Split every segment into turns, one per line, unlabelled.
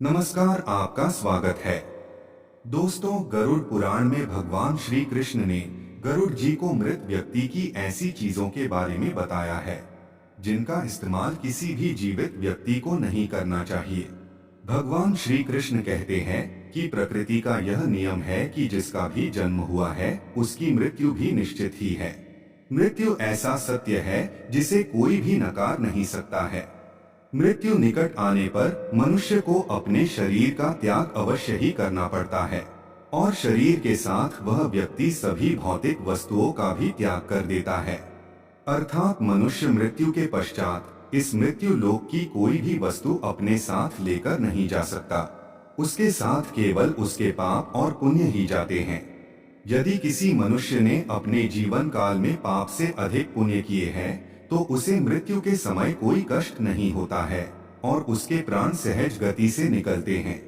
नमस्कार, आपका स्वागत है। दोस्तों, गरुड़ पुराण में भगवान श्री कृष्ण ने गरुड़ जी को मृत व्यक्ति की ऐसी चीजों के बारे में बताया है जिनका इस्तेमाल किसी भी जीवित व्यक्ति को नहीं करना चाहिए। भगवान श्री कृष्ण कहते हैं कि प्रकृति का यह नियम है कि जिसका भी जन्म हुआ है उसकी मृत्यु भी निश्चित ही है। मृत्यु ऐसा सत्य है जिसे कोई भी नकार नहीं सकता है। मृत्यु निकट आने पर मनुष्य को अपने शरीर का त्याग अवश्य ही करना पड़ता है और शरीर के साथ वह व्यक्ति सभी भौतिक वस्तुओं का भी त्याग कर देता है। अर्थात मनुष्य मृत्यु के पश्चात इस मृत्यु लोक की कोई भी वस्तु अपने साथ लेकर नहीं जा सकता। उसके साथ केवल उसके पाप और पुण्य ही जाते हैं। यदि किसी मनुष्य ने अपने जीवन काल में पाप से अधिक पुण्य किए हैं तो उसे मृत्यु के समय कोई कष्ट नहीं होता है और उसके प्राण सहज गति से निकलते हैं।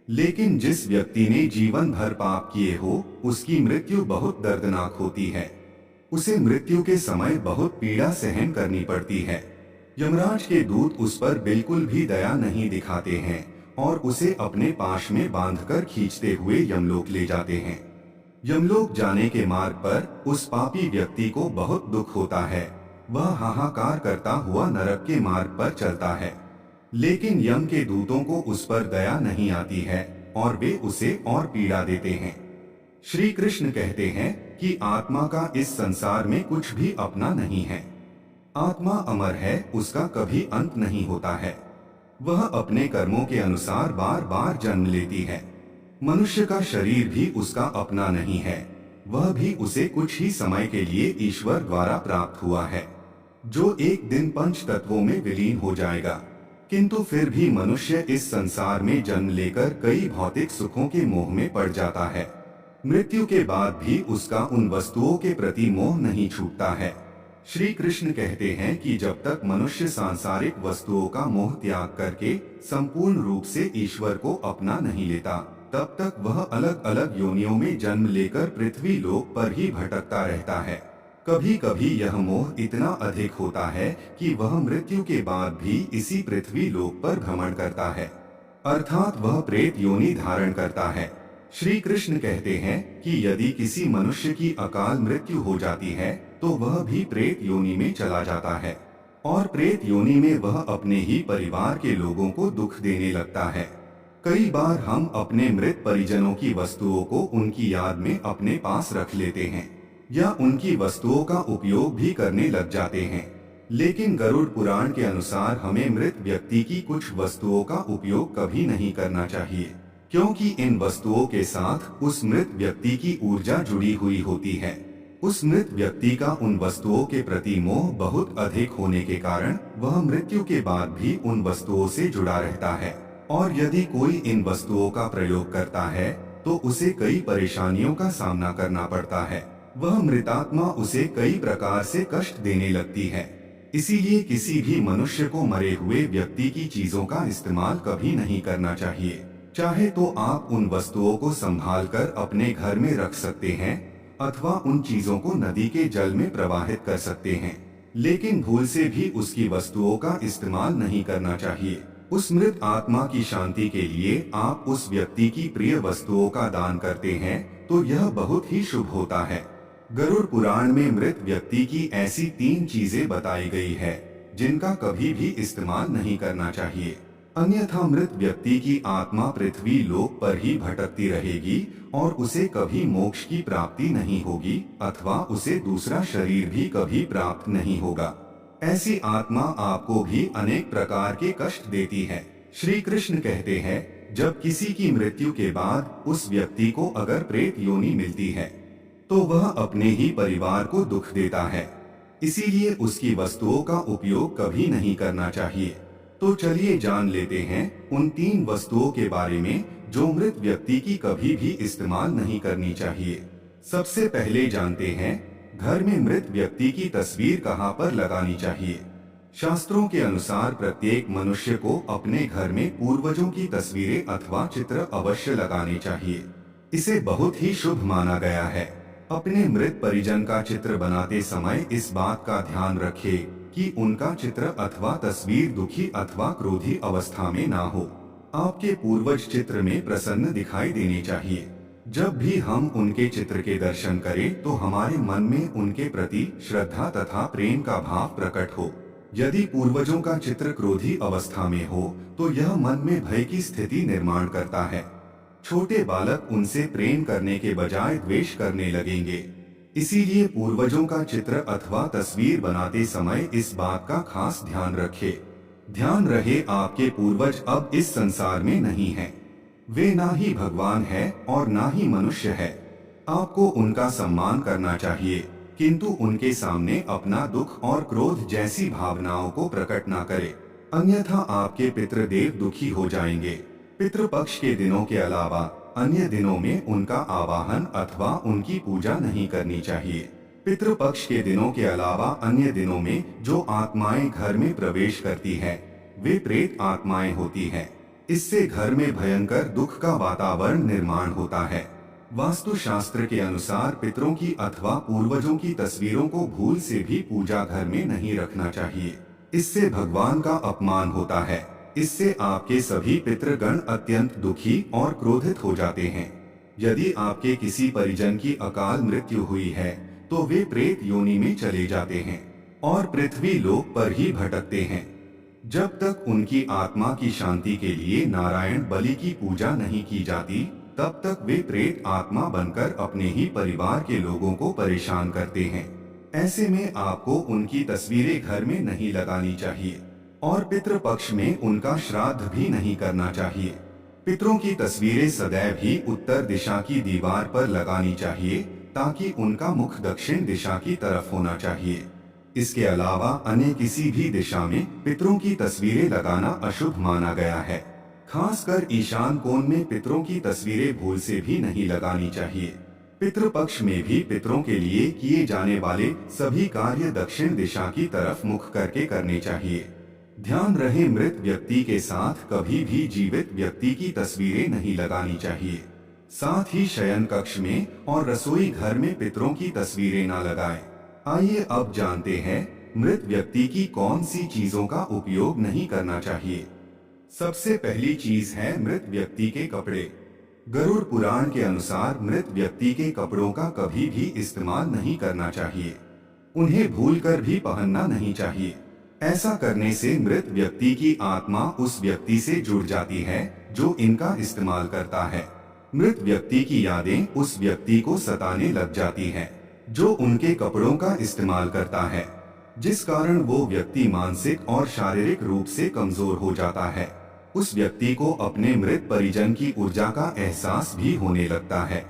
लेकिन जिस व्यक्ति ने जीवन भर पाप किए हो उसकी मृत्यु बहुत दर्दनाक होती है। उसे मृत्यु के समय बहुत पीड़ा सहन करनी पड़ती है। यमराज के दूत उस पर बिल्कुल भी दया नहीं दिखाते हैं और उसे अपने पाश में बांधकर खींचते हुए यमलोक ले जाते हैं। यमलोक जाने के मार्ग पर उस पापी व्यक्ति को बहुत दुख होता है। वह हाहाकार करता हुआ नरक के मार्ग पर चलता है, लेकिन यम के दूतों को उस पर दया नहीं आती है और वे उसे और पीड़ा देते हैं। श्री कृष्ण कहते हैं कि आत्मा का इस संसार में कुछ भी अपना नहीं है। आत्मा अमर है, उसका कभी अंत नहीं होता है। वह अपने कर्मों के अनुसार बार बार जन्म लेती है। मनुष्य का शरीर भी उसका अपना नहीं है, वह भी उसे कुछ ही समय के लिए ईश्वर द्वारा प्राप्त हुआ है, जो एक दिन पंच तत्वों में विलीन हो जाएगा। किंतु फिर भी मनुष्य इस संसार में जन्म लेकर कई भौतिक सुखों के मोह में पड़ जाता है। मृत्यु के बाद भी उसका उन वस्तुओं के प्रति मोह नहीं छूटता है। श्री कृष्ण कहते हैं कि जब तक मनुष्य सांसारिक वस्तुओं का मोह त्याग करके संपूर्ण रूप से ईश्वर को अपना नहीं लेता, तब तक वह अलग अलग योनियों में जन्म लेकर पृथ्वी लोक पर ही भटकता रहता है। कभी कभी यह मोह इतना अधिक होता है कि वह मृत्यु के बाद भी इसी पृथ्वी लोक पर भ्रमण करता है, अर्थात वह प्रेत योनि धारण करता है। श्री कृष्ण कहते हैं कि यदि किसी मनुष्य की अकाल मृत्यु हो जाती है तो वह भी प्रेत योनि में चला जाता है और प्रेत योनि में वह अपने ही परिवार के लोगों को दुख देने लगता है। कई बार हम अपने मृत परिजनों की वस्तुओं को उनकी याद में अपने पास रख लेते हैं या उनकी वस्तुओं का उपयोग भी करने लग जाते हैं, लेकिन गरुड़ पुराण के अनुसार हमें मृत व्यक्ति की कुछ वस्तुओं का उपयोग कभी नहीं करना चाहिए, क्योंकि इन वस्तुओं के साथ उस मृत व्यक्ति की ऊर्जा जुड़ी हुई होती है। उस मृत व्यक्ति का उन वस्तुओं के प्रति मोह बहुत अधिक होने के कारण वह मृत्यु के बाद भी उन वस्तुओं से जुड़ा रहता है और यदि कोई इन वस्तुओं का प्रयोग करता है तो उसे कई परेशानियों का सामना करना पड़ता है। वह मृतात्मा उसे कई प्रकार से कष्ट देने लगती है। इसीलिए किसी भी मनुष्य को मरे हुए व्यक्ति की चीजों का इस्तेमाल कभी नहीं करना चाहिए। चाहे तो आप उन वस्तुओं को संभाल कर अपने घर में रख सकते हैं अथवा उन चीजों को नदी के जल में प्रवाहित कर सकते हैं, लेकिन भूल से भी उसकी वस्तुओं का इस्तेमाल नहीं करना चाहिए। उस मृत आत्मा की शांति के लिए आप उस व्यक्ति की प्रिय वस्तुओं का दान करते हैं तो यह बहुत ही शुभ होता है। गरुड़ पुराण में मृत व्यक्ति की ऐसी 3 चीजें बताई गई है जिनका कभी भी इस्तेमाल नहीं करना चाहिए, अन्यथा मृत व्यक्ति की आत्मा पृथ्वी लोक पर ही भटकती रहेगी और उसे कभी मोक्ष की प्राप्ति नहीं होगी अथवा उसे दूसरा शरीर भी कभी प्राप्त नहीं होगा। ऐसी आत्मा आपको भी अनेक प्रकार के कष्ट देती है। श्री कृष्ण कहते हैं, जब किसी की मृत्यु के बाद उस व्यक्ति को अगर प्रेत योनि मिलती है तो वह अपने ही परिवार को दुख देता है, इसीलिए उसकी वस्तुओं का उपयोग कभी नहीं करना चाहिए। तो चलिए जान लेते हैं उन 3 वस्तुओं के बारे में जो मृत व्यक्ति की कभी भी इस्तेमाल नहीं करनी चाहिए। सबसे पहले जानते हैं घर में मृत व्यक्ति की तस्वीर कहाँ पर लगानी चाहिए। शास्त्रों के अनुसार प्रत्येक मनुष्य को अपने घर में पूर्वजों की तस्वीरें अथवा चित्र अवश्य लगाने चाहिए। इसे बहुत ही शुभ माना गया है। अपने मृत परिजन का चित्र बनाते समय इस बात का ध्यान रखें कि उनका चित्र अथवा तस्वीर दुखी अथवा क्रोधी अवस्था में ना हो। आपके पूर्वज चित्र में प्रसन्न दिखाई देने चाहिए। जब भी हम उनके चित्र के दर्शन करें तो हमारे मन में उनके प्रति श्रद्धा तथा प्रेम का भाव प्रकट हो। यदि पूर्वजों का चित्र क्रोधी अवस्था में हो तो यह मन में भय की स्थिति निर्माण करता है। छोटे बालक उनसे प्रेम करने के बजाय द्वेष करने लगेंगे। इसीलिए पूर्वजों का चित्र अथवा तस्वीर बनाते समय इस बात का खास ध्यान रखें। ध्यान रहे आपके पूर्वज अब इस संसार में नहीं हैं। वे ना ही भगवान है और ना ही मनुष्य है। आपको उनका सम्मान करना चाहिए, किंतु उनके सामने अपना दुख और क्रोध जैसी भावनाओं को प्रकट ना करें, अन्यथा आपके पितृदेव दुखी हो जाएंगे। पितृपक्ष के दिनों के अलावा अन्य दिनों में उनका आवाहन अथवा उनकी पूजा नहीं करनी चाहिए। पितृपक्ष के दिनों के अलावा अन्य दिनों में जो आत्माएं घर में प्रवेश करती हैं, वे प्रेत आत्माएं होती हैं। इससे घर में भयंकर दुख का वातावरण निर्माण होता है। वास्तुशास्त्र के अनुसार पितरों की अथवा पूर्वजों की तस्वीरों को भूल से भी पूजा घर में नहीं रखना चाहिए। इससे भगवान का अपमान होता है। इससे आपके सभी पितृगण अत्यंत दुखी और क्रोधित हो जाते हैं। यदि आपके किसी परिजन की अकाल मृत्यु हुई है तो वे प्रेत योनि में चले जाते हैं और पृथ्वी लोक पर ही भटकते हैं। जब तक उनकी आत्मा की शांति के लिए नारायण बलि की पूजा नहीं की जाती, तब तक वे प्रेत आत्मा बनकर अपने ही परिवार के लोगों को परेशान करते हैं। ऐसे में आपको उनकी तस्वीरें घर में नहीं लगानी चाहिए और पितृपक्ष में उनका श्राद्ध भी नहीं करना चाहिए। पितरों की तस्वीरें सदैव ही उत्तर दिशा की दीवार पर लगानी चाहिए, ताकि उनका मुख दक्षिण दिशा की तरफ होना चाहिए। इसके अलावा अन्य किसी भी दिशा में पितरों की तस्वीरें लगाना अशुभ माना गया है। खासकर ईशान कोण में पितरों की तस्वीरें भूल से भी नहीं लगानी चाहिए। पितृपक्ष में भी पितरों के लिए किए जाने वाले सभी कार्य दक्षिण दिशा की तरफ मुख करके करने चाहिए। ध्यान रहे, मृत व्यक्ति के साथ कभी भी जीवित व्यक्ति की तस्वीरें नहीं लगानी चाहिए। साथ ही शयन कक्ष में और रसोई घर में पितरों की तस्वीरें न लगाएं। आइए अब जानते हैं मृत व्यक्ति की कौन सी चीजों का उपयोग नहीं करना चाहिए। सबसे पहली चीज है मृत व्यक्ति के कपड़े। गरुड़ पुराण के अनुसार मृत व्यक्ति के कपड़ों का कभी भी इस्तेमाल नहीं करना चाहिए। उन्हें भूलकर भी पहनना नहीं चाहिए। ऐसा करने से मृत व्यक्ति की आत्मा उस व्यक्ति से जुड़ जाती है जो इनका इस्तेमाल करता है। मृत व्यक्ति की यादें उस व्यक्ति को सताने लग जाती हैं जो उनके कपड़ों का इस्तेमाल करता है, जिस कारण वो व्यक्ति मानसिक और शारीरिक रूप से कमजोर हो जाता है। उस व्यक्ति को अपने मृत परिजन की ऊर्जा का एहसास भी होने लगता है।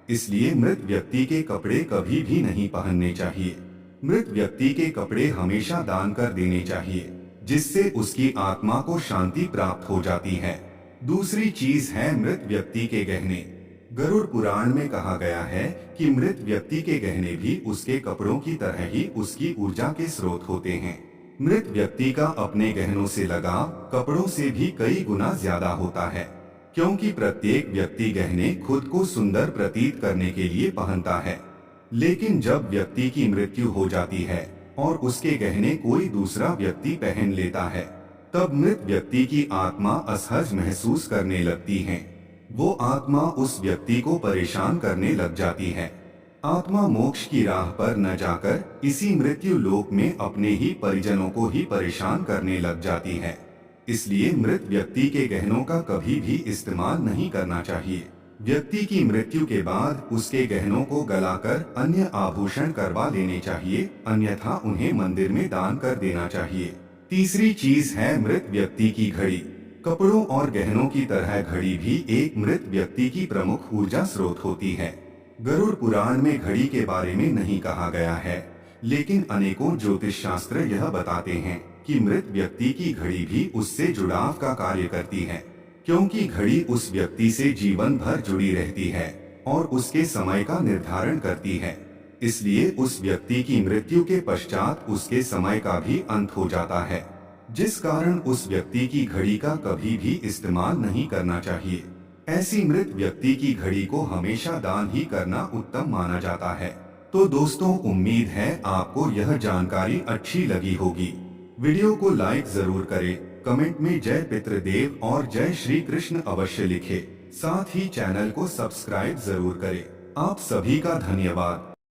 इसलिए मृत व्यक्ति के कपड़े कभी भी नहीं पहनने चाहिए। मृत व्यक्ति के कपड़े हमेशा दान कर देने चाहिए, जिससे उसकी आत्मा को शांति प्राप्त हो जाती है। दूसरी चीज है मृत व्यक्ति के गहने। गरुड़ पुराण में कहा गया है कि मृत व्यक्ति के गहने भी उसके कपड़ों की तरह ही उसकी ऊर्जा के स्रोत होते हैं। मृत व्यक्ति का अपने गहनों से लगाव कपड़ों से भी कई गुना ज्यादा होता है, क्योंकि प्रत्येक व्यक्ति गहने खुद को सुंदर प्रतीत करने के लिए पहनता है। लेकिन जब व्यक्ति की मृत्यु हो जाती है और उसके गहने कोई दूसरा व्यक्ति पहन लेता है, तब मृत व्यक्ति की आत्मा असहज महसूस करने लगती है। वो आत्मा उस व्यक्ति को परेशान करने लग जाती है। आत्मा मोक्ष की राह पर न जाकर इसी मृत्यु लोक में अपने ही परिजनों को ही परेशान करने लग जाती है। इसलिए मृत व्यक्ति के गहनों का कभी भी इस्तेमाल नहीं करना चाहिए। व्यक्ति की मृत्यु के बाद उसके गहनों को गलाकर अन्य आभूषण करवा लेने चाहिए, अन्यथा उन्हें मंदिर में दान कर देना चाहिए। तीसरी चीज है मृत व्यक्ति की घड़ी। कपड़ों और गहनों की तरह घड़ी भी एक मृत व्यक्ति की प्रमुख ऊर्जा स्रोत होती है। गरुड़ पुराण में घड़ी के बारे में नहीं कहा गया है, लेकिन अनेकों ज्योतिष शास्त्र यह बताते हैं कि मृत व्यक्ति की घड़ी भी उससे जुड़ाव का कार्य करती है, क्योंकि घड़ी उस व्यक्ति से जीवन भर जुड़ी रहती है और उसके समय का निर्धारण करती है। इसलिए उस व्यक्ति की मृत्यु के पश्चात उसके समय का भी अंत हो जाता है, जिस कारण उस व्यक्ति की घड़ी का कभी भी इस्तेमाल नहीं करना चाहिए। ऐसी मृत व्यक्ति की घड़ी को हमेशा दान ही करना उत्तम माना जाता है। तो दोस्तों, उम्मीद है आपको यह जानकारी अच्छी लगी होगी। वीडियो को लाइक जरूर करें कमेंट में जय पितृदेव और जय श्री कृष्ण अवश्य लिखें। साथ ही चैनल को सब्सक्राइब जरूर करें। आप सभी का धन्यवाद।